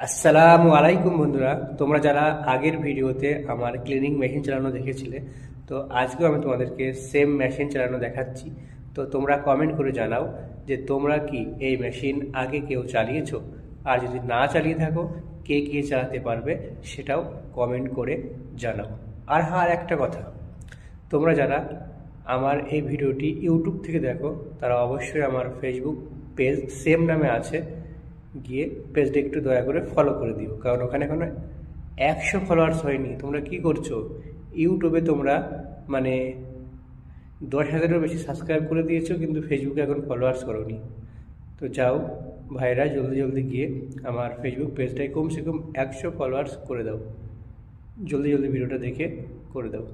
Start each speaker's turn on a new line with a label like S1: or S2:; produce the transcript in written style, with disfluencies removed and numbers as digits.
S1: আসসালামু আলাইকুম বন্ধুরা, তোমরা যারা আগের ভিডিওতে আমার ক্লিনিং মেশিন চালানো দেখেছিলে, তো আজকেও আমি তোমাদেরকে সেম মেশিন চালানো দেখাচ্ছি। তো তোমরা কমেন্ট করে জানাও যে তোমরা কি এই মেশিন আগে কেউ চালিয়েছো, আর যদি না চালিয়ে থাকো কে কে চালাতে পারবে সেটাও কমেন্ট করে জানাও। আর হ্যাঁ, আর একটা কথা, তোমরা যারা আমার এই ভিডিওটি ইউটিউব থেকে দেখো তারা অবশ্যই আমার ফেসবুক পেজ সেম নামে আছে, গিয়ে পেজটা একটু দয়া করে ফলো করে দিও, কারণ ওখানে এখনো 100 ফলোয়ার্স হয়নি। তোমরা কি করছো? ইউটিউবে তোমরা মানে 10,000-এরও বেশি সাবস্ক্রাইব করে দিয়েছো, কিন্তু ফেসবুকে এখন ফলোয়ার্স করোনি। তো যাও ভাইরা, জলদি জলদি গিয়ে আমার ফেসবুক পেজটায় কমসে কম 100 ফলোয়ার্স করে দাও। জলদি জলদি ভিডিওটা দেখে করে দাও।